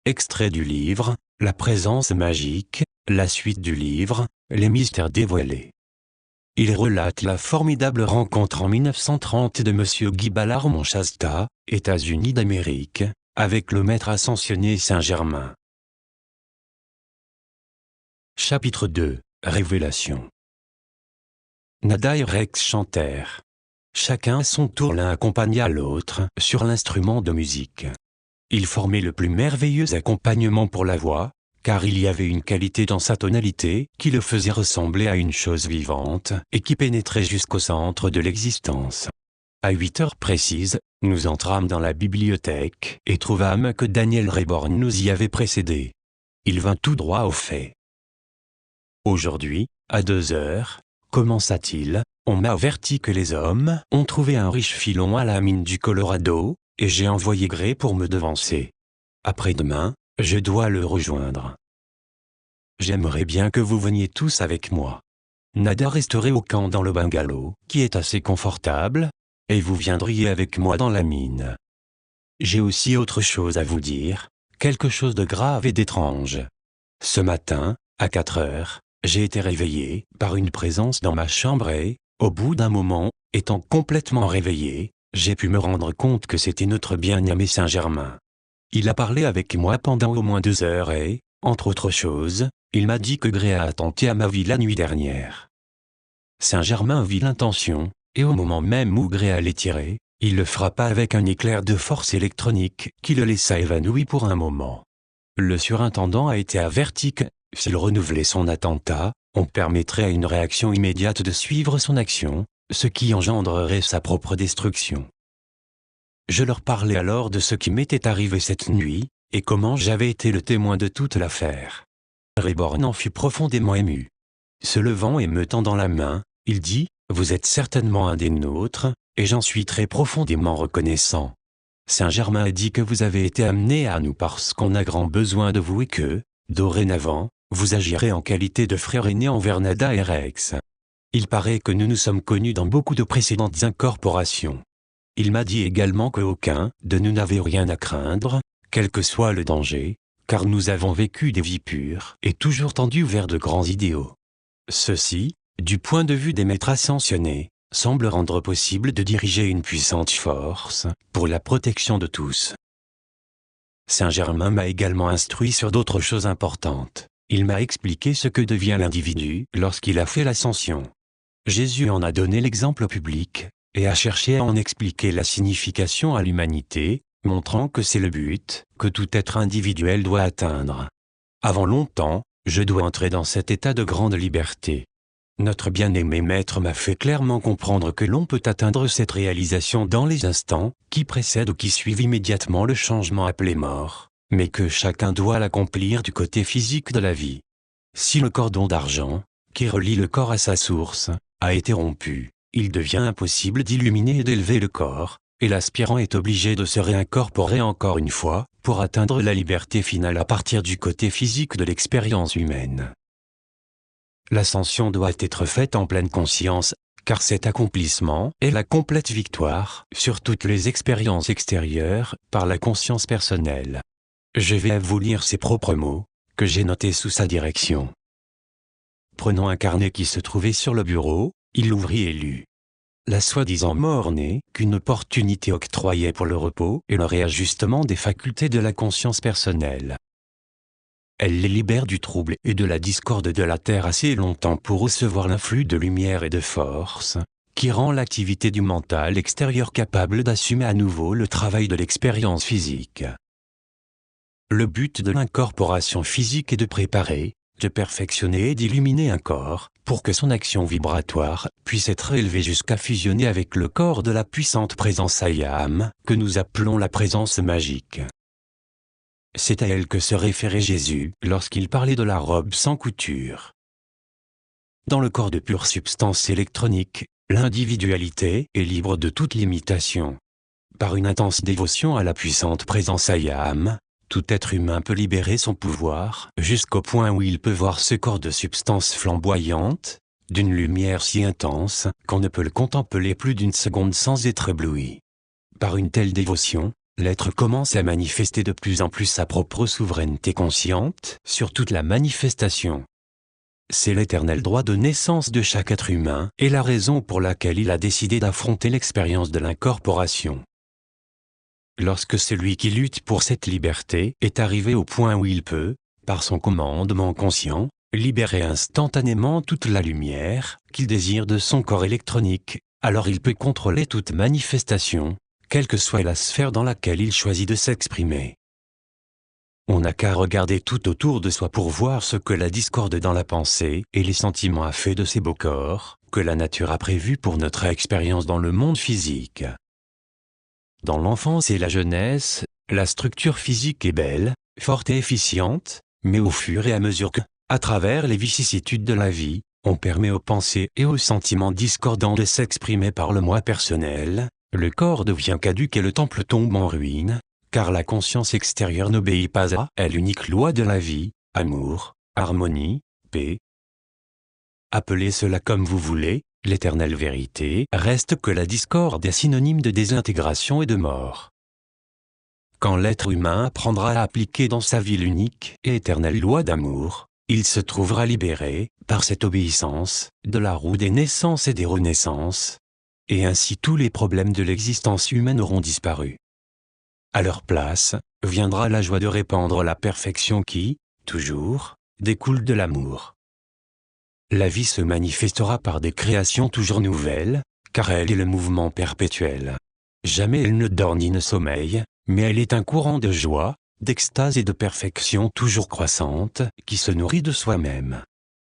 Extrait du livre « La présence magique », la suite du livre « Les mystères dévoilés ». Il relate la formidable rencontre en 1930 de M. Guy Ballard Montchasta, États-Unis d'Amérique, avec le maître ascensionné Saint-Germain. Chapitre 2 – Révélation. Nada et Rex chantèrent. Chacun à son tour l'un accompagna l'autre sur l'instrument de musique. Ils formaient le plus merveilleux accompagnement pour la voix, car il y avait une qualité dans sa tonalité qui le faisait ressembler à une chose vivante et qui pénétrait jusqu'au centre de l'existence. À 8 heures précises, nous entrâmes dans la bibliothèque et trouvâmes que Daniel Reborn nous y avait précédés. Il vint tout droit au fait. Aujourd'hui, à 2 heures, commença-t-il, on m'a averti que les hommes ont trouvé un riche filon à la mine du Colorado, et j'ai envoyé Gray pour me devancer. Après-demain, je dois le rejoindre. J'aimerais bien que vous veniez tous avec moi. Nada resterait au camp dans le bungalow, qui est assez confortable, et vous viendriez avec moi dans la mine. J'ai aussi autre chose à vous dire, quelque chose de grave et d'étrange. Ce matin, à 4 heures, j'ai été réveillé par une présence dans ma chambre et, au bout d'un moment, étant complètement réveillé, j'ai pu me rendre compte que c'était notre bien-aimé Saint-Germain. Il a parlé avec moi pendant au moins 2 heures et, entre autres choses, il m'a dit que Gray a attenté à ma vie la nuit dernière. Saint-Germain vit l'intention, et au moment même où Gray allait tirer, il le frappa avec un éclair de force électronique qui le laissa évanoui pour un moment. Le surintendant a été averti que, s'il renouvelait son attentat, on permettrait à une réaction immédiate de suivre son action, ce qui engendrerait sa propre destruction. Je leur parlais alors de ce qui m'était arrivé cette nuit, et comment j'avais été le témoin de toute l'affaire. Reborn en fut profondément ému. Se levant et me tendant la main, il dit « Vous êtes certainement un des nôtres, et j'en suis très profondément reconnaissant. Saint-Germain a dit que vous avez été amené à nous parce qu'on a grand besoin de vous et que, dorénavant, vous agirez en qualité de frère aîné envers Nada et Rex. Il paraît que nous nous sommes connus dans beaucoup de précédentes incorporations. Il m'a dit également qu'aucun de nous n'avait rien à craindre, quel que soit le danger, car nous avons vécu des vies pures et toujours tendues vers de grands idéaux. Ceci, du point de vue des maîtres ascensionnés, semble rendre possible de diriger une puissante force pour la protection de tous. Saint-Germain m'a également instruit sur d'autres choses importantes. Il m'a expliqué ce que devient l'individu lorsqu'il a fait l'ascension. Jésus en a donné l'exemple public, et a cherché à en expliquer la signification à l'humanité, montrant que c'est le but que tout être individuel doit atteindre. Avant longtemps, je dois entrer dans cet état de grande liberté. Notre bien-aimé maître m'a fait clairement comprendre que l'on peut atteindre cette réalisation dans les instants qui précèdent ou qui suivent immédiatement le changement appelé mort, mais que chacun doit l'accomplir du côté physique de la vie. Si le cordon d'argent, qui relie le corps à sa source, a été rompu, il devient impossible d'illuminer et d'élever le corps, et l'aspirant est obligé de se réincorporer encore une fois pour atteindre la liberté finale à partir du côté physique de l'expérience humaine. L'ascension doit être faite en pleine conscience, car cet accomplissement est la complète victoire sur toutes les expériences extérieures par la conscience personnelle. Je vais vous lire ses propres mots, que j'ai notés sous sa direction. Prenant un carnet qui se trouvait sur le bureau, il l'ouvrit et lut. La soi-disant mort n'est qu'une opportunité octroyée pour le repos et le réajustement des facultés de la conscience personnelle. Elle les libère du trouble et de la discorde de la Terre assez longtemps pour recevoir l'influx de lumière et de force, qui rend l'activité du mental extérieur capable d'assumer à nouveau le travail de l'expérience physique. Le but de l'incorporation physique est de préparer, de perfectionner et d'illuminer un corps, pour que son action vibratoire puisse être élevée jusqu'à fusionner avec le corps de la puissante présence Ayam, que nous appelons la présence magique. C'est à elle que se référait Jésus lorsqu'il parlait de la robe sans couture. Dans le corps de pure substance électronique, l'individualité est libre de toute limitation. Par une intense dévotion à la puissante présence Ayam, tout être humain peut libérer son pouvoir jusqu'au point où il peut voir ce corps de substance flamboyante, d'une lumière si intense qu'on ne peut le contempler plus d'une seconde sans être ébloui. Par une telle dévotion, l'être commence à manifester de plus en plus sa propre souveraineté consciente sur toute la manifestation. C'est l'éternel droit de naissance de chaque être humain et la raison pour laquelle il a décidé d'affronter l'expérience de l'incorporation. Lorsque celui qui lutte pour cette liberté est arrivé au point où il peut, par son commandement conscient, libérer instantanément toute la lumière qu'il désire de son corps électronique, alors il peut contrôler toute manifestation, quelle que soit la sphère dans laquelle il choisit de s'exprimer. On n'a qu'à regarder tout autour de soi pour voir ce que la discorde dans la pensée et les sentiments a fait de ces beaux corps, que la nature a prévus pour notre expérience dans le monde physique. Dans l'enfance et la jeunesse, la structure physique est belle, forte et efficiente, mais au fur et à mesure que, à travers les vicissitudes de la vie, on permet aux pensées et aux sentiments discordants de s'exprimer par le moi personnel, le corps devient caduc et le temple tombe en ruine, car la conscience extérieure n'obéit pas à l'unique loi de la vie, amour, harmonie, paix. Appelez cela comme vous voulez, l'éternelle vérité reste que la discorde est synonyme de désintégration et de mort. Quand l'être humain apprendra à appliquer dans sa vie l'unique et éternelle loi d'amour, il se trouvera libéré, par cette obéissance, de la roue des naissances et des renaissances, et ainsi tous les problèmes de l'existence humaine auront disparu. À leur place, viendra la joie de répandre la perfection qui, toujours, découle de l'amour. La vie se manifestera par des créations toujours nouvelles, car elle est le mouvement perpétuel. Jamais elle ne dort ni ne sommeille, mais elle est un courant de joie, d'extase et de perfection toujours croissante, qui se nourrit de soi-même.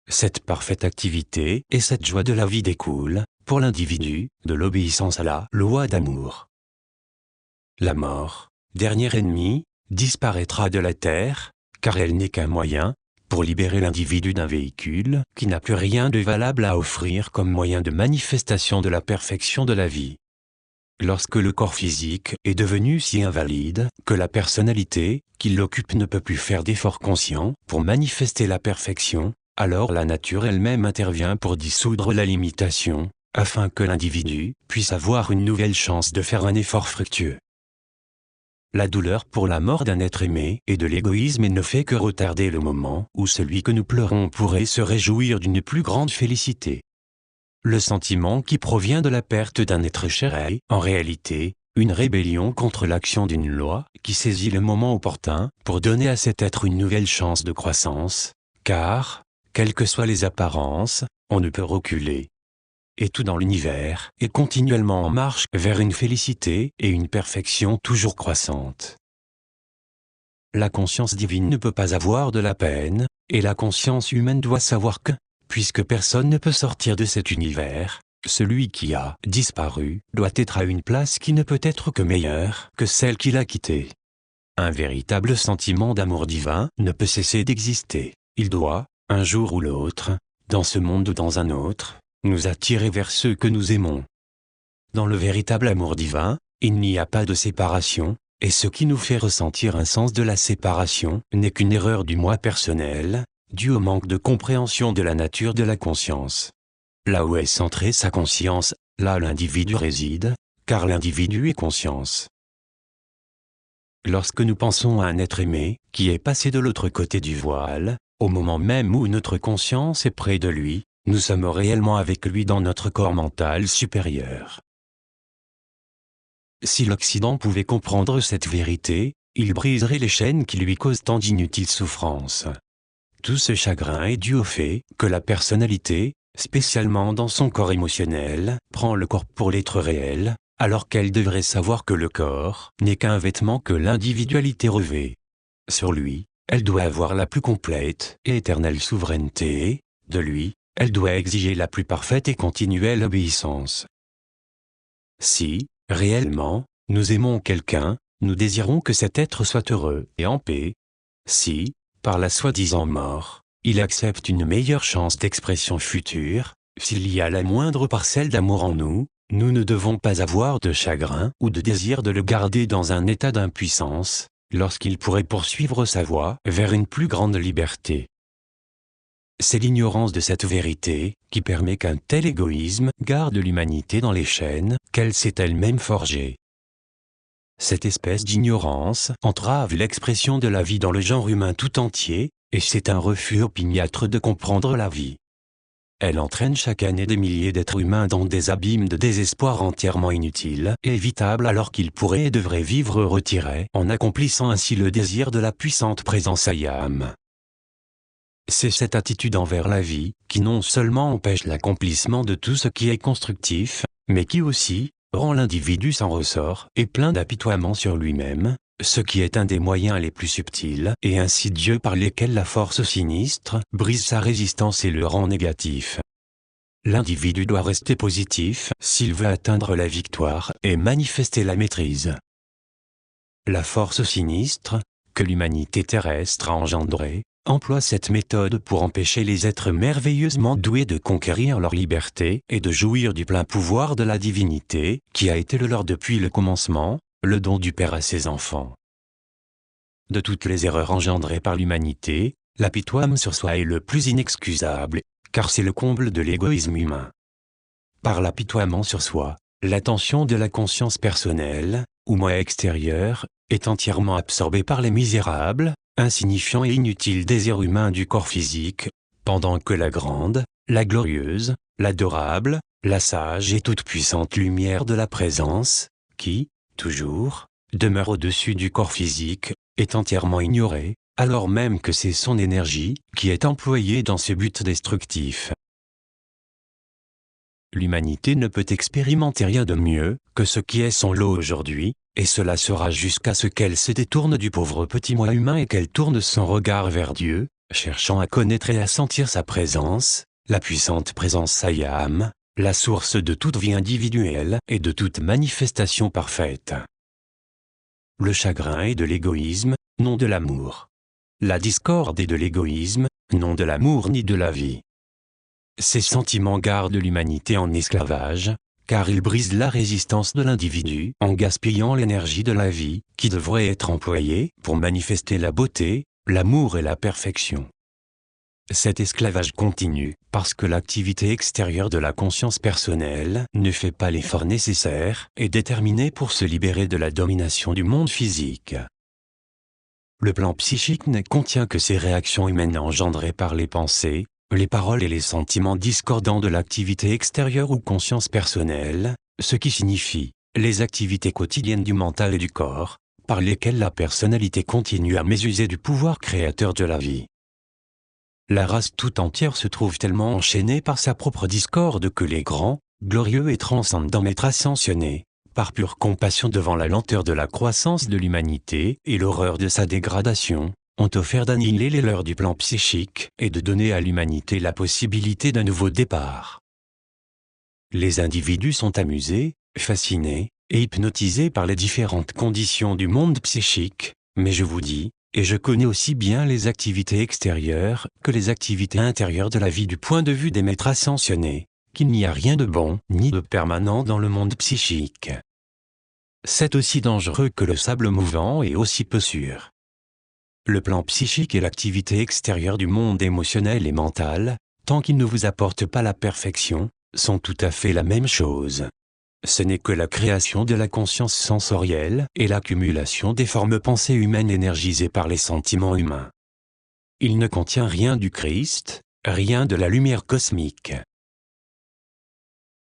Cette parfaite activité et cette joie de la vie découlent, pour l'individu, de l'obéissance à la loi d'amour. La mort, dernier ennemi, disparaîtra de la terre, car elle n'est qu'un moyen, pour libérer l'individu d'un véhicule qui n'a plus rien de valable à offrir comme moyen de manifestation de la perfection de la vie. Lorsque le corps physique est devenu si invalide que la personnalité qui l'occupe ne peut plus faire d'efforts conscients pour manifester la perfection, alors la nature elle-même intervient pour dissoudre la limitation, afin que l'individu puisse avoir une nouvelle chance de faire un effort fructueux. La douleur pour la mort d'un être aimé est de l'égoïsme et ne fait que retarder le moment où celui que nous pleurons pourrait se réjouir d'une plus grande félicité. Le sentiment qui provient de la perte d'un être cher est, en réalité, une rébellion contre l'action d'une loi qui saisit le moment opportun pour donner à cet être une nouvelle chance de croissance, car, quelles que soient les apparences, on ne peut reculer. Et tout dans l'univers est continuellement en marche vers une félicité et une perfection toujours croissante. La conscience divine ne peut pas avoir de la peine, et la conscience humaine doit savoir que, puisque personne ne peut sortir de cet univers, celui qui a disparu doit être à une place qui ne peut être que meilleure que celle qu'il a quittée. Un véritable sentiment d'amour divin ne peut cesser d'exister. Il doit, un jour ou l'autre, dans ce monde ou dans un autre, nous attirer vers ceux que nous aimons. Dans le véritable amour divin, il n'y a pas de séparation, et ce qui nous fait ressentir un sens de la séparation n'est qu'une erreur du moi personnel, due au manque de compréhension de la nature de la conscience. Là où est centrée sa conscience, là l'individu réside, car l'individu est conscience. Lorsque nous pensons à un être aimé, qui est passé de l'autre côté du voile, au moment même où notre conscience est près de lui, nous sommes réellement avec lui dans notre corps mental supérieur. Si l'Occident pouvait comprendre cette vérité, il briserait les chaînes qui lui causent tant d'inutiles souffrances. Tout ce chagrin est dû au fait que la personnalité, spécialement dans son corps émotionnel, prend le corps pour l'être réel, alors qu'elle devrait savoir que le corps n'est qu'un vêtement que l'individualité revêt. Sur lui, elle doit avoir la plus complète et éternelle souveraineté, de lui, elle doit exiger la plus parfaite et continuelle obéissance. Si, réellement, nous aimons quelqu'un, nous désirons que cet être soit heureux et en paix. Si, par la soi-disant mort, il accepte une meilleure chance d'expression future, s'il y a la moindre parcelle d'amour en nous, nous ne devons pas avoir de chagrin ou de désir de le garder dans un état d'impuissance, lorsqu'il pourrait poursuivre sa voie vers une plus grande liberté. C'est l'ignorance de cette vérité qui permet qu'un tel égoïsme garde l'humanité dans les chaînes qu'elle s'est elle-même forgée. Cette espèce d'ignorance entrave l'expression de la vie dans le genre humain tout entier, et c'est un refus opiniâtre de comprendre la vie. Elle entraîne chaque année des milliers d'êtres humains dans des abîmes de désespoir entièrement inutiles et évitables alors qu'ils pourraient et devraient vivre retirés en accomplissant ainsi le désir de la puissante présence Ayam. C'est cette attitude envers la vie qui non seulement empêche l'accomplissement de tout ce qui est constructif, mais qui aussi rend l'individu sans ressort et plein d'apitoiement sur lui-même, ce qui est un des moyens les plus subtils et insidieux par lesquels la force sinistre brise sa résistance et le rend négatif. L'individu doit rester positif s'il veut atteindre la victoire et manifester la maîtrise. La force sinistre, que l'humanité terrestre a engendrée, emploie cette méthode pour empêcher les êtres merveilleusement doués de conquérir leur liberté et de jouir du plein pouvoir de la divinité, qui a été le leur depuis le commencement, le don du Père à ses enfants. De toutes les erreurs engendrées par l'humanité, l'apitoiement sur soi est le plus inexcusable, car c'est le comble de l'égoïsme humain. Par l'apitoiement sur soi, l'attention de la conscience personnelle, ou moi extérieur, est entièrement absorbée par les misérables, insignifiants et inutiles désirs humains du corps physique, pendant que la grande, la glorieuse, l'adorable, la sage et toute-puissante lumière de la présence, qui, toujours, demeure au-dessus du corps physique, est entièrement ignorée, alors même que c'est son énergie qui est employée dans ce but destructif. L'humanité ne peut expérimenter rien de mieux que ce qui est son lot aujourd'hui, et cela sera jusqu'à ce qu'elle se détourne du pauvre petit moi humain et qu'elle tourne son regard vers Dieu, cherchant à connaître et à sentir sa présence, la puissante présence Sayam, la source de toute vie individuelle et de toute manifestation parfaite. Le chagrin est de l'égoïsme, non de l'amour. La discorde est de l'égoïsme, non de l'amour ni de la vie. Ces sentiments gardent l'humanité en esclavage, car ils brisent la résistance de l'individu en gaspillant l'énergie de la vie, qui devrait être employée pour manifester la beauté, l'amour et la perfection. Cet esclavage continue parce que l'activité extérieure de la conscience personnelle ne fait pas l'effort nécessaire et déterminé pour se libérer de la domination du monde physique. Le plan psychique ne contient que ces réactions humaines engendrées par les pensées, les paroles et les sentiments discordants de l'activité extérieure ou conscience personnelle, ce qui signifie les activités quotidiennes du mental et du corps, par lesquelles la personnalité continue à mésuser du pouvoir créateur de la vie. La race tout entière se trouve tellement enchaînée par sa propre discorde que les grands, glorieux et transcendants maîtres ascensionnés, par pure compassion devant la lenteur de la croissance de l'humanité et l'horreur de sa dégradation, ont offert d'annihiler les leurs du plan psychique et de donner à l'humanité la possibilité d'un nouveau départ. Les individus sont amusés, fascinés et hypnotisés par les différentes conditions du monde psychique, mais je vous dis, et je connais aussi bien les activités extérieures que les activités intérieures de la vie du point de vue des maîtres ascensionnés, qu'il n'y a rien de bon ni de permanent dans le monde psychique. C'est aussi dangereux que le sable mouvant et aussi peu sûr. Le plan psychique et l'activité extérieure du monde émotionnel et mental, tant qu'ils ne vous apportent pas la perfection, sont tout à fait la même chose. Ce n'est que la création de la conscience sensorielle et l'accumulation des formes pensées humaines énergisées par les sentiments humains. Il ne contient rien du Christ, rien de la lumière cosmique.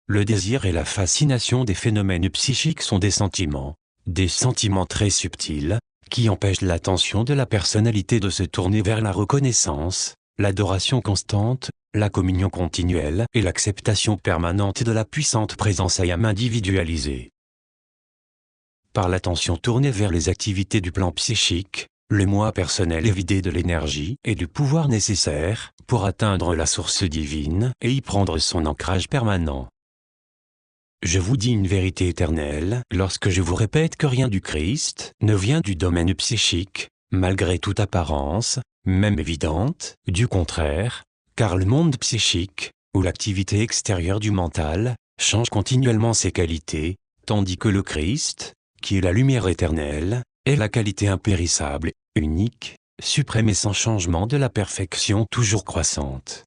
Le désir et la fascination des phénomènes psychiques sont des sentiments très subtils, qui empêchent l'attention de la personnalité de se tourner vers la reconnaissance, l'adoration constante, la communion continuelle et l'acceptation permanente de la puissante présence Ayam individualisée. Par l'attention tournée vers les activités du plan psychique, le moi personnel est vidé de l'énergie et du pouvoir nécessaires pour atteindre la source divine et y prendre son ancrage permanent. Je vous dis une vérité éternelle lorsque je vous répète que rien du Christ ne vient du domaine psychique, malgré toute apparence, même évidente, du contraire, car le monde psychique, où l'activité extérieure du mental, change continuellement ses qualités, tandis que le Christ, qui est la lumière éternelle, est la qualité impérissable, unique, suprême et sans changement de la perfection toujours croissante.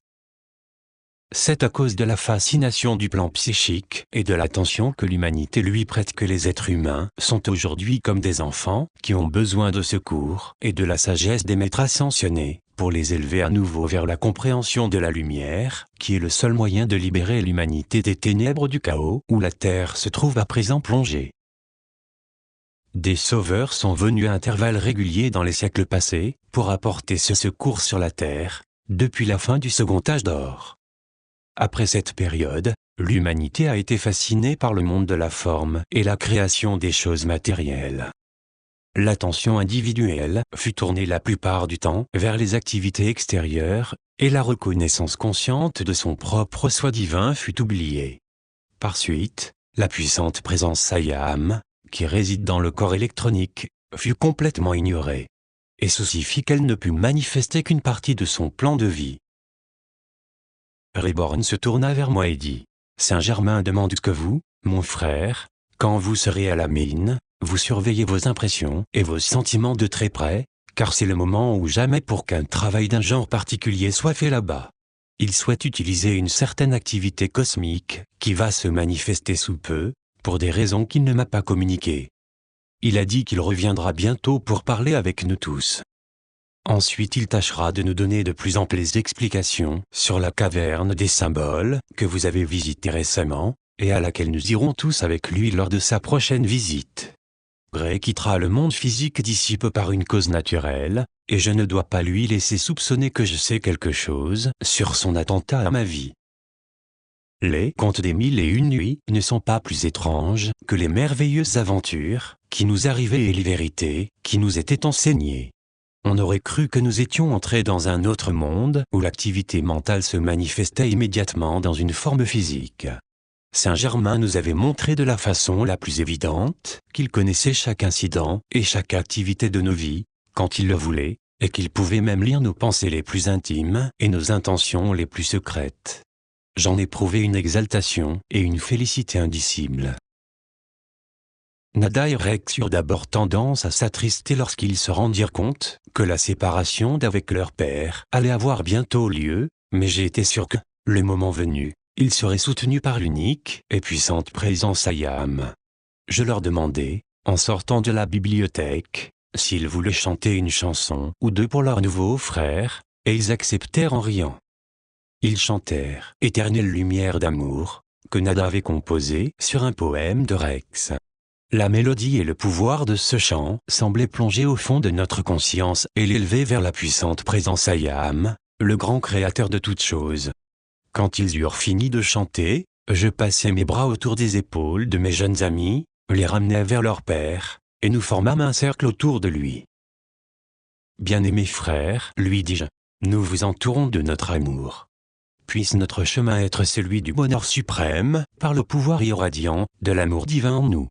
c'est à cause de la fascination du plan psychique et de l'attention que l'humanité lui prête que les êtres humains sont aujourd'hui comme des enfants qui ont besoin de secours et de la sagesse des maîtres ascensionnés pour les élever à nouveau vers la compréhension de la lumière, qui est le seul moyen de libérer l'humanité des ténèbres du chaos où la Terre se trouve à présent plongée. Des sauveurs sont venus à intervalles réguliers dans les siècles passés pour apporter ce secours sur la Terre, depuis la fin du Second Âge d'Or. Après cette période, l'humanité a été fascinée par le monde de la forme et la création des choses matérielles. L'attention individuelle fut tournée la plupart du temps vers les activités extérieures, et la reconnaissance consciente de son propre soi divin fut oubliée. Par suite, la puissante présence Sayam, qui réside dans le corps électronique, fut complètement ignorée. Et ceci fit qu'elle ne put manifester qu'une partie de son plan de vie. Reborn se tourna vers moi et dit « Saint-Germain demande que vous, mon frère, quand vous serez à la mine, vous surveillez vos impressions et vos sentiments de très près, car c'est le moment ou jamais pour qu'un travail d'un genre particulier soit fait là-bas. Il souhaite utiliser une certaine activité cosmique qui va se manifester sous peu, pour des raisons qu'il ne m'a pas communiquées. Il a dit qu'il reviendra bientôt pour parler avec nous tous. Ensuite il tâchera de nous donner de plus amples explications sur la caverne des symboles que vous avez visitée récemment, et à laquelle nous irons tous avec lui lors de sa prochaine visite. Gray quittera le monde physique d'ici peu par une cause naturelle, et je ne dois pas lui laisser soupçonner que je sais quelque chose sur son attentat à ma vie. Les contes des 1001 nuits ne sont pas plus étranges que les merveilleuses aventures qui nous arrivaient et les vérités qui nous étaient enseignées. On aurait cru que nous étions entrés dans un autre monde où l'activité mentale se manifestait immédiatement dans une forme physique. Saint-Germain nous avait montré de la façon la plus évidente qu'il connaissait chaque incident et chaque activité de nos vies, quand il le voulait, et qu'il pouvait même lire nos pensées les plus intimes et nos intentions les plus secrètes. J'en ai éprouvé une exaltation et une félicité indicibles. Nada et Rex eurent d'abord tendance à s'attrister lorsqu'ils se rendirent compte que la séparation d'avec leur père allait avoir bientôt lieu, mais j'ai été sûr que, le moment venu, ils seraient soutenus par l'unique et puissante présence Sayam. Je leur demandai, en sortant de la bibliothèque, s'ils voulaient chanter une chanson ou deux pour leur nouveau frère, et ils acceptèrent en riant. Ils chantèrent « Éternelle lumière d'amour » que Nada avait composé sur un poème de Rex. La mélodie et le pouvoir de ce chant semblaient plonger au fond de notre conscience et l'élever vers la puissante présence Sayam, le grand créateur de toutes choses. Quand ils eurent fini de chanter, je passai mes bras autour des épaules de mes jeunes amis, les ramenai vers leur père, et nous formâmes un cercle autour de lui. « Bien-aimé frère, lui dis-je, nous vous entourons de notre amour. Puisse notre chemin être celui du bonheur suprême, par le pouvoir irradiant de l'amour divin en nous. »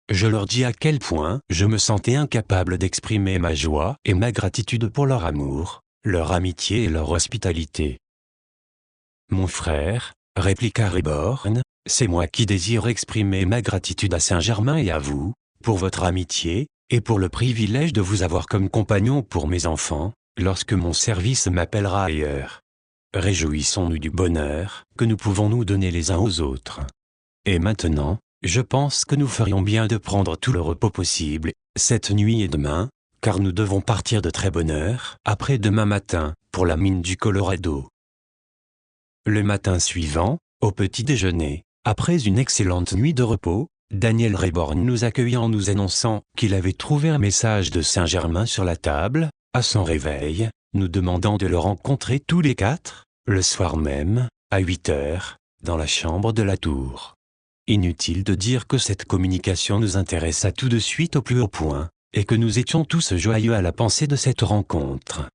Je leur dis à quel point je me sentais incapable d'exprimer ma joie et ma gratitude pour leur amour, leur amitié et leur hospitalité. « Mon frère, répliqua Reborn, c'est moi qui désire exprimer ma gratitude à Saint-Germain et à vous, pour votre amitié, et pour le privilège de vous avoir comme compagnon pour mes enfants, lorsque mon service m'appellera ailleurs. Réjouissons-nous du bonheur que nous pouvons nous donner les uns aux autres. Et maintenant, je pense que nous ferions bien de prendre tout le repos possible, cette nuit et demain, car nous devons partir de très bonne heure, après demain matin, pour la mine du Colorado. Le matin suivant, au petit déjeuner, après une excellente nuit de repos, Daniel Reborn nous accueillit en nous annonçant qu'il avait trouvé un message de Saint-Germain sur la table, à son réveil, nous demandant de le rencontrer tous les quatre, le soir même, à 8 heures, dans la chambre de la tour. Inutile de dire que cette communication nous intéressa tout de suite au plus haut point, et que nous étions tous joyeux à la pensée de cette rencontre.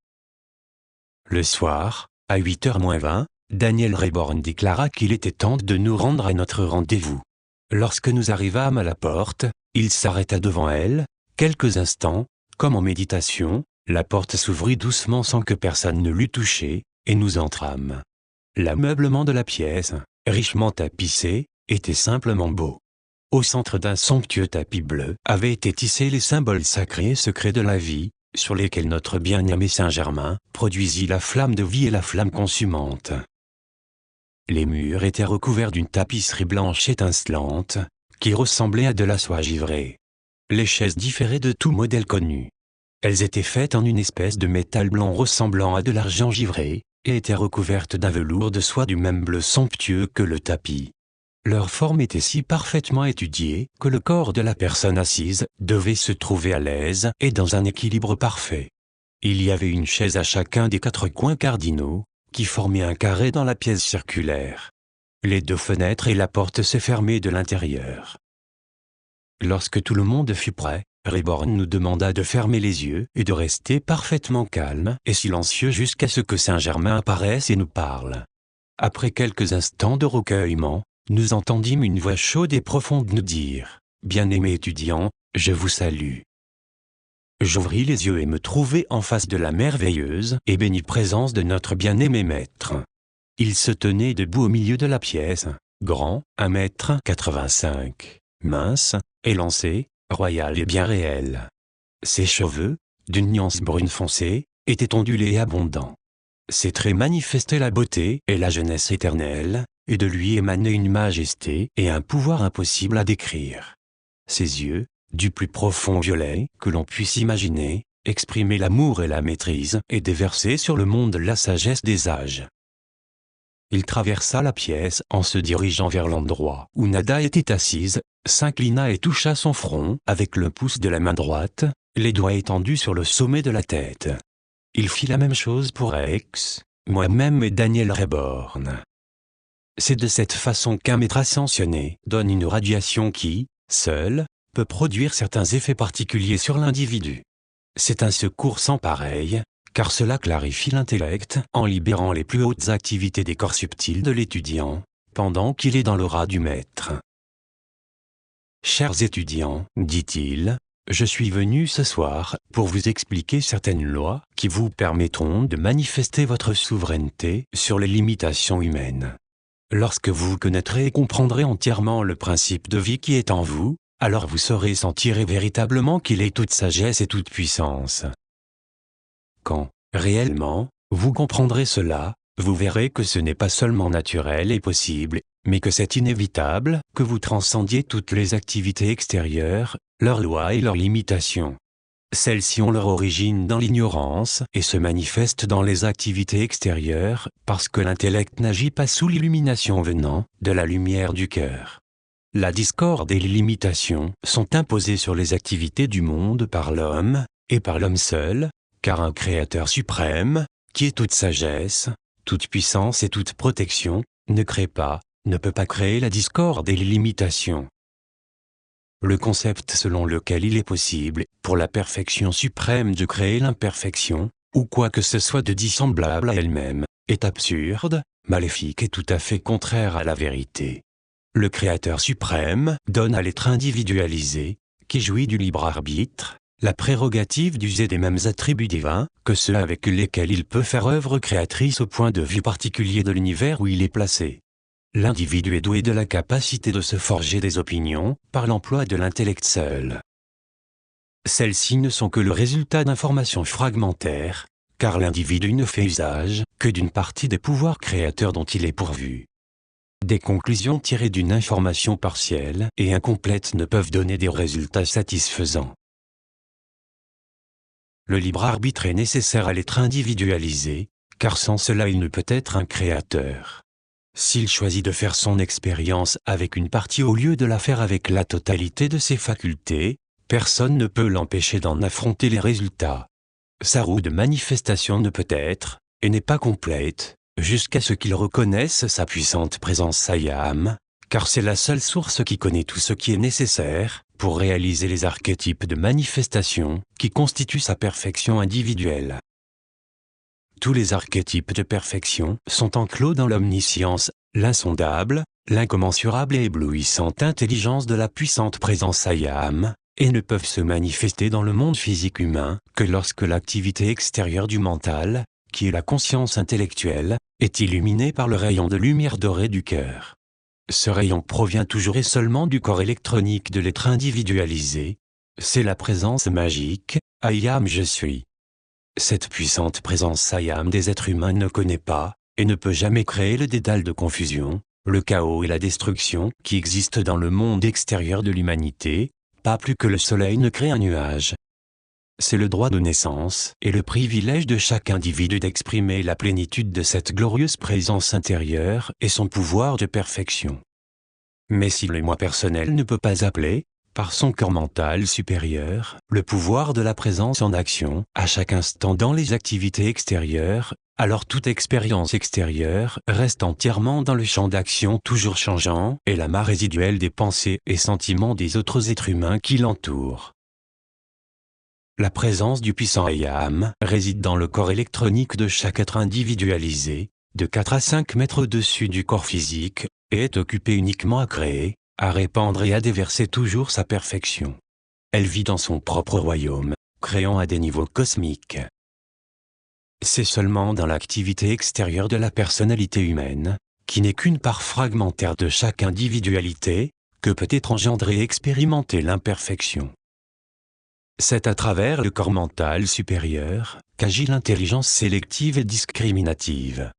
Le soir, à 8h moins 20, Daniel Reborn déclara qu'il était temps de nous rendre à notre rendez-vous. Lorsque nous arrivâmes à la porte, il s'arrêta devant elle, quelques instants, comme en méditation, la porte s'ouvrit doucement sans que personne ne l'eût touchée, et nous entrâmes. L'ameublement de la pièce, richement tapissé, était simplement beau. Au centre d'un somptueux tapis bleu avaient été tissés les symboles sacrés et secrets de la vie, sur lesquels notre bien-aimé Saint-Germain produisit la flamme de vie et la flamme consumante. Les murs étaient recouverts d'une tapisserie blanche étincelante, qui ressemblait à de la soie givrée. Les chaises différaient de tout modèle connu. Elles étaient faites en une espèce de métal blanc ressemblant à de l'argent givré, et étaient recouvertes d'un velours de soie du même bleu somptueux que le tapis. Leur forme était si parfaitement étudiée que le corps de la personne assise devait se trouver à l'aise et dans un équilibre parfait. Il y avait une chaise à chacun des 4 coins cardinaux, qui formaient un carré dans la pièce circulaire. Les 2 fenêtres et la porte se fermaient de l'intérieur. Lorsque tout le monde fut prêt, Reborn nous demanda de fermer les yeux et de rester parfaitement calme et silencieux jusqu'à ce que Saint-Germain apparaisse et nous parle. Après quelques instants de recueillement, nous entendîmes une voix chaude et profonde nous dire « Bien-aimé étudiant, je vous salue ». J'ouvris les yeux et me trouvai en face de la merveilleuse et bénie présence de notre bien-aimé maître. Il se tenait debout au milieu de la pièce, grand, 1,85 m, mince, élancé, royal et bien réel. Ses cheveux, d'une nuance brune foncée, étaient ondulés et abondants. Ses traits manifestaient la beauté et la jeunesse éternelle, et de lui émanait une majesté et un pouvoir impossible à décrire. Ses yeux, du plus profond violet que l'on puisse imaginer, exprimaient l'amour et la maîtrise et déversaient sur le monde la sagesse des âges. Il traversa la pièce en se dirigeant vers l'endroit où Nada était assise, s'inclina et toucha son front avec le pouce de la main droite, les doigts étendus sur le sommet de la tête. Il fit la même chose pour Rex, moi-même et Daniel Reborn. C'est de cette façon qu'un maître ascensionné donne une radiation qui, seule, peut produire certains effets particuliers sur l'individu. C'est un secours sans pareil, car cela clarifie l'intellect en libérant les plus hautes activités des corps subtils de l'étudiant, pendant qu'il est dans l'aura du maître. Chers étudiants, dit-il, je suis venu ce soir pour vous expliquer certaines lois qui vous permettront de manifester votre souveraineté sur les limitations humaines. Lorsque vous connaîtrez et comprendrez entièrement le principe de vie qui est en vous, alors vous saurez sentir véritablement qu'il est toute sagesse et toute puissance. Quand, réellement, vous comprendrez cela, vous verrez que ce n'est pas seulement naturel et possible, mais que c'est inévitable que vous transcendiez toutes les activités extérieures, leurs lois et leurs limitations. Celles-ci ont leur origine dans l'ignorance et se manifestent dans les activités extérieures parce que l'intellect n'agit pas sous l'illumination venant de la lumière du cœur. La discorde et les limitations sont imposées sur les activités du monde par l'homme, et par l'homme seul, car un Créateur suprême, qui est toute sagesse, toute puissance et toute protection, ne crée pas, ne peut pas créer la discorde et les limitations. Le concept selon lequel il est possible, pour la perfection suprême de créer l'imperfection, ou quoi que ce soit de dissemblable à elle-même, est absurde, maléfique et tout à fait contraire à la vérité. Le Créateur suprême donne à l'être individualisé, qui jouit du libre arbitre, la prérogative d'user des mêmes attributs divins que ceux avec lesquels il peut faire œuvre créatrice au point de vue particulier de l'univers où il est placé. L'individu est doué de la capacité de se forger des opinions par l'emploi de l'intellect seul. Celles-ci ne sont que le résultat d'informations fragmentaires, car l'individu ne fait usage que d'une partie des pouvoirs créateurs dont il est pourvu. Des conclusions tirées d'une information partielle et incomplète ne peuvent donner des résultats satisfaisants. Le libre arbitre est nécessaire à l'être individualisé, car sans cela il ne peut être un créateur. S'il choisit de faire son expérience avec une partie au lieu de la faire avec la totalité de ses facultés, personne ne peut l'empêcher d'en affronter les résultats. Sa roue de manifestation ne peut être, et n'est pas complète, jusqu'à ce qu'il reconnaisse sa puissante présence Sayam, car c'est la seule source qui connaît tout ce qui est nécessaire pour réaliser les archétypes de manifestation qui constituent sa perfection individuelle. Tous les archétypes de perfection sont enclos dans l'omniscience, l'insondable, l'incommensurable et éblouissante intelligence de la puissante présence Sayam, et ne peuvent se manifester dans le monde physique humain que lorsque l'activité extérieure du mental, qui est la conscience intellectuelle, est illuminée par le rayon de lumière dorée du cœur. Ce rayon provient toujours et seulement du corps électronique de l'être individualisé. C'est la présence magique, Ayam je suis. Cette puissante présence Sayam des êtres humains ne connaît pas, et ne peut jamais créer le dédale de confusion, le chaos et la destruction qui existent dans le monde extérieur de l'humanité, pas plus que le soleil ne crée un nuage. C'est le droit de naissance et le privilège de chaque individu d'exprimer la plénitude de cette glorieuse présence intérieure et son pouvoir de perfection. Mais si le moi personnel ne peut pas appeler, par son corps mental supérieur, le pouvoir de la présence en action, à chaque instant dans les activités extérieures, alors toute expérience extérieure reste entièrement dans le champ d'action toujours changeant et l'amas résiduel des pensées et sentiments des autres êtres humains qui l'entourent. La présence du puissant Ayam réside dans le corps électronique de chaque être individualisé, de 4 à 5 mètres au-dessus du corps physique, et est occupée uniquement à créer, à répandre et à déverser toujours sa perfection. Elle vit dans son propre royaume, créant à des niveaux cosmiques. C'est seulement dans l'activité extérieure de la personnalité humaine, qui n'est qu'une part fragmentaire de chaque individualité, que peut être engendrer et expérimenter l'imperfection. C'est à travers le corps mental supérieur qu'agit l'intelligence sélective et discriminative.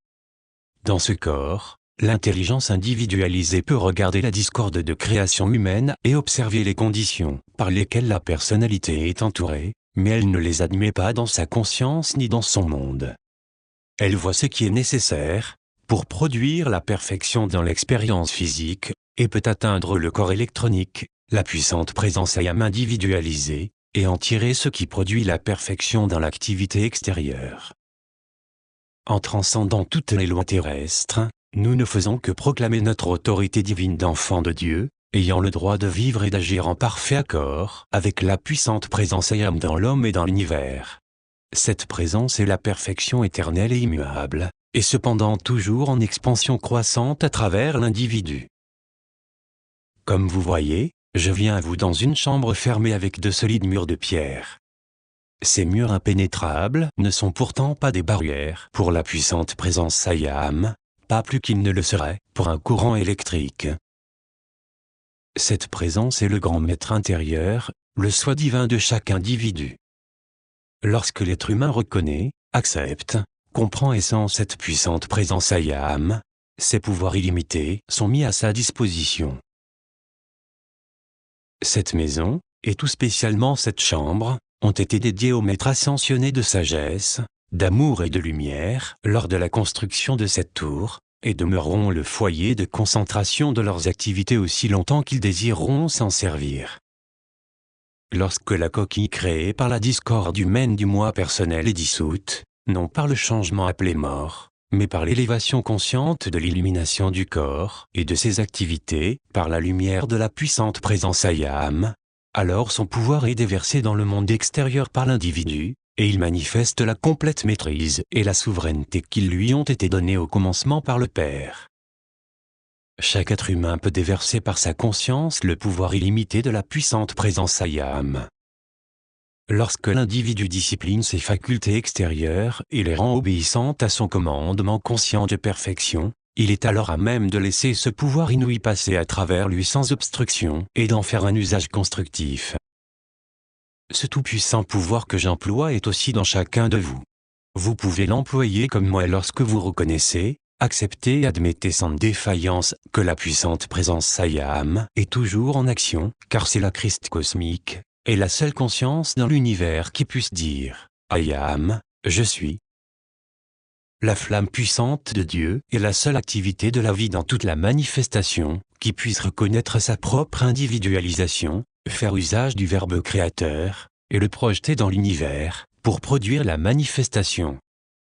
Dans ce corps, l'intelligence individualisée peut regarder la discorde de création humaine et observer les conditions par lesquelles la personnalité est entourée, mais elle ne les admet pas dans sa conscience ni dans son monde. Elle voit ce qui est nécessaire pour produire la perfection dans l'expérience physique et peut atteindre le corps électronique, la puissante présence Ayam individualisée, et en tirer ce qui produit la perfection dans l'activité extérieure. En transcendant toutes les lois terrestres, nous ne faisons que proclamer notre autorité divine d'enfant de Dieu, ayant le droit de vivre et d'agir en parfait accord avec la puissante présence Ayam dans l'homme et dans l'univers. Cette présence est la perfection éternelle et immuable, et cependant toujours en expansion croissante à travers l'individu. Comme vous voyez, je viens à vous dans une chambre fermée avec de solides murs de pierre. Ces murs impénétrables ne sont pourtant pas des barrières pour la puissante présence Ayam, pas plus qu'ils ne le seraient pour un courant électrique. Cette présence est le grand maître intérieur, le soi divin de chaque individu. Lorsque l'être humain reconnaît, accepte, comprend et sent cette puissante présence Ayam, ses pouvoirs illimités sont mis à sa disposition. Cette maison, et tout spécialement cette chambre, ont été dédiées au maître ascensionné de sagesse, d'amour et de lumière lors de la construction de cette tour, et demeureront le foyer de concentration de leurs activités aussi longtemps qu'ils désireront s'en servir. Lorsque la coquille créée par la discorde humaine du moi personnel est dissoute, non par le changement appelé mort, mais par l'élévation consciente de l'illumination du corps et de ses activités, par la lumière de la puissante présence Ayam, alors son pouvoir est déversé dans le monde extérieur par l'individu, et il manifeste la complète maîtrise et la souveraineté qui lui ont été données au commencement par le Père. Chaque être humain peut déverser par sa conscience le pouvoir illimité de la puissante présence Ayam. Lorsque l'individu discipline ses facultés extérieures et les rend obéissantes à son commandement conscient de perfection, il est alors à même de laisser ce pouvoir inouï passer à travers lui sans obstruction et d'en faire un usage constructif. Ce tout-puissant pouvoir que j'emploie est aussi dans chacun de vous. Vous pouvez l'employer comme moi lorsque vous reconnaissez, acceptez et admettez sans défaillance que la puissante présence Ayam est toujours en action, car c'est la Christ cosmique, et la seule conscience dans l'univers qui puisse dire « Ayam, je suis ». La flamme puissante de Dieu est la seule activité de la vie dans toute la manifestation, qui puisse reconnaître sa propre individualisation, faire usage du Verbe créateur, et le projeter dans l'univers, pour produire la manifestation.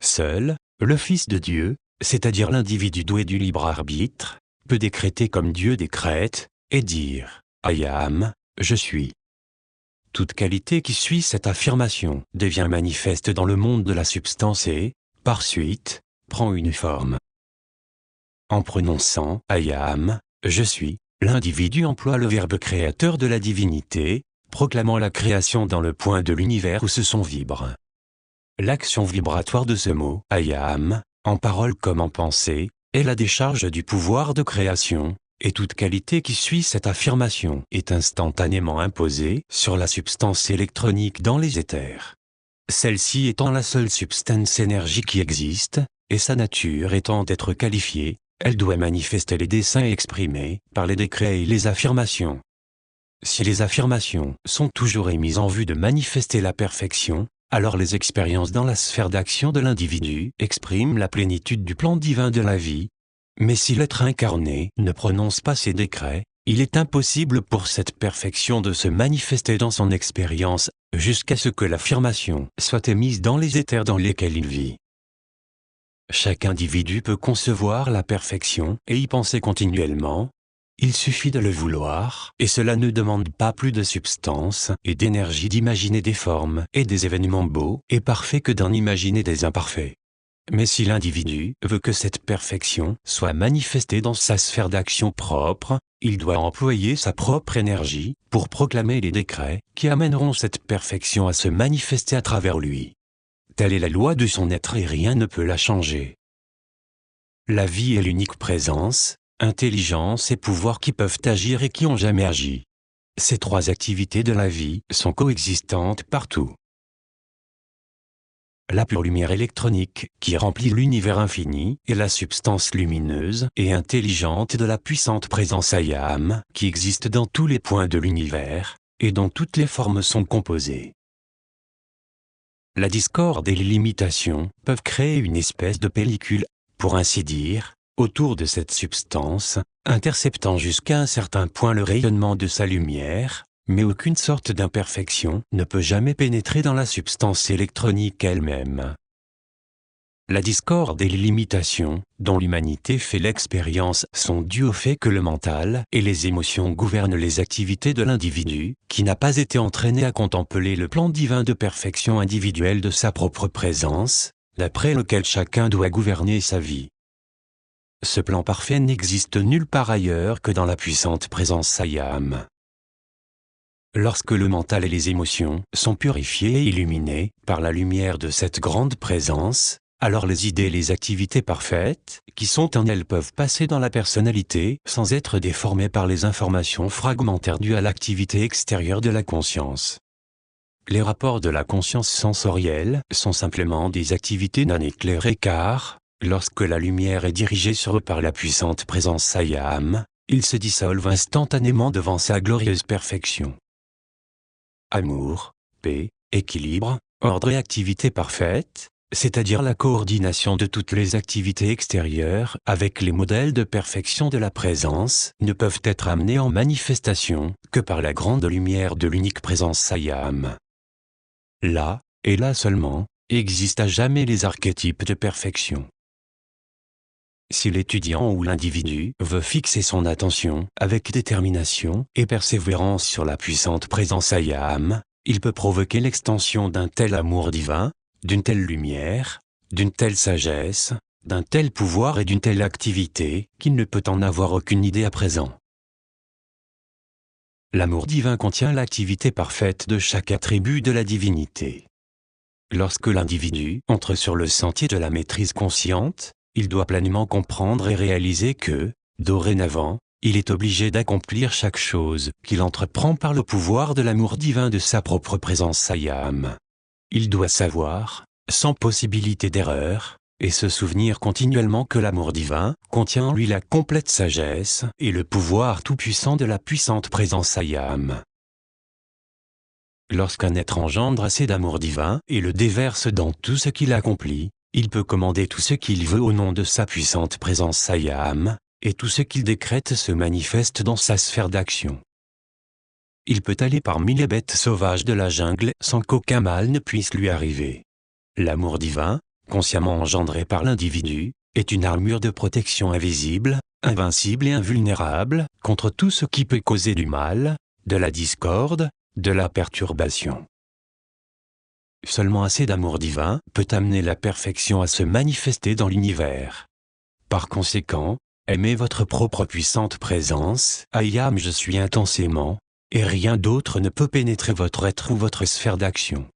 Seul, le Fils de Dieu, c'est-à-dire l'individu doué du libre arbitre, peut décréter comme Dieu décrète, et dire « Ayam, je suis ». Toute qualité qui suit cette affirmation devient manifeste dans le monde de la substance et, par suite, prend une forme. En prononçant « Ayam, je suis », l'individu emploie le verbe créateur de la divinité, proclamant la création dans le point de l'univers où ce son vibre. L'action vibratoire de ce mot « Ayam », en parole comme en pensée, est la décharge du pouvoir de création, et toute qualité qui suit cette affirmation est instantanément imposée sur la substance électronique dans les éthers. Celle-ci étant la seule substance énergie qui existe, et sa nature étant d'être qualifiée, elle doit manifester les desseins exprimés par les décrets et les affirmations. Si les affirmations sont toujours émises en vue de manifester la perfection, alors les expériences dans la sphère d'action de l'individu expriment la plénitude du plan divin de la vie. Mais si l'être incarné ne prononce pas ces décrets, il est impossible pour cette perfection de se manifester dans son expérience, jusqu'à ce que l'affirmation soit émise dans les éthers dans lesquels il vit. Chaque individu peut concevoir la perfection et y penser continuellement. Il suffit de le vouloir, et cela ne demande pas plus de substance et d'énergie d'imaginer des formes et des événements beaux et parfaits que d'en imaginer des imparfaits. Mais si l'individu veut que cette perfection soit manifestée dans sa sphère d'action propre, il doit employer sa propre énergie pour proclamer les décrets qui amèneront cette perfection à se manifester à travers lui. Telle est la loi de son être et rien ne peut la changer. La vie est l'unique présence, intelligence et pouvoir qui peuvent agir et qui ont jamais agi. Ces trois activités de la vie sont coexistantes partout. La pure lumière électronique, qui remplit l'univers infini, est la substance lumineuse et intelligente de la puissante présence Ayam, qui existe dans tous les points de l'univers, et dont toutes les formes sont composées. La discorde et les limitations peuvent créer une espèce de pellicule, pour ainsi dire, autour de cette substance, interceptant jusqu'à un certain point le rayonnement de sa lumière, mais aucune sorte d'imperfection ne peut jamais pénétrer dans la substance électronique elle-même. La discorde et les limitations, dont l'humanité fait l'expérience, sont dues au fait que le mental et les émotions gouvernent les activités de l'individu, qui n'a pas été entraîné à contempler le plan divin de perfection individuelle de sa propre présence, d'après lequel chacun doit gouverner sa vie. Ce plan parfait n'existe nulle part ailleurs que dans la puissante présence Ayam. Lorsque le mental et les émotions sont purifiés et illuminés par la lumière de cette grande présence, alors les idées et les activités parfaites, qui sont en elles, peuvent passer dans la personnalité sans être déformées par les informations fragmentaires dues à l'activité extérieure de la conscience. Les rapports de la conscience sensorielle sont simplement des activités non éclairées car, lorsque la lumière est dirigée sur eux par la puissante présence Ayam, ils se dissolvent instantanément devant sa glorieuse perfection. Amour, paix, équilibre, ordre et activité parfaite, c'est-à-dire la coordination de toutes les activités extérieures avec les modèles de perfection de la présence, ne peuvent être amenés en manifestation que par la grande lumière de l'unique présence Ayam. Là, et là seulement, existent à jamais les archétypes de perfection. Si l'étudiant ou l'individu veut fixer son attention avec détermination et persévérance sur la puissante présence Ayam, il peut provoquer l'extension d'un tel amour divin, d'une telle lumière, d'une telle sagesse, d'un tel pouvoir et d'une telle activité qu'il ne peut en avoir aucune idée à présent. L'amour divin contient l'activité parfaite de chaque attribut de la divinité. Lorsque l'individu entre sur le sentier de la maîtrise consciente, il doit pleinement comprendre et réaliser que, dorénavant, il est obligé d'accomplir chaque chose qu'il entreprend par le pouvoir de l'amour divin de sa propre présence Ayam. Il doit savoir, sans possibilité d'erreur, et se souvenir continuellement que l'amour divin contient en lui la complète sagesse et le pouvoir tout-puissant de la puissante présence Ayam. Lorsqu'un être engendre assez d'amour divin et le déverse dans tout ce qu'il accomplit, il peut commander tout ce qu'il veut au nom de sa puissante présence Ayam, et tout ce qu'il décrète se manifeste dans sa sphère d'action. Il peut aller parmi les bêtes sauvages de la jungle sans qu'aucun mal ne puisse lui arriver. L'amour divin, consciemment engendré par l'individu, est une armure de protection invisible, invincible et invulnérable contre tout ce qui peut causer du mal, de la discorde, de la perturbation. Seulement assez d'amour divin peut amener la perfection à se manifester dans l'univers. Par conséquent, aimez votre propre puissante présence, Ayam je suis intensément, et rien d'autre ne peut pénétrer votre être ou votre sphère d'action.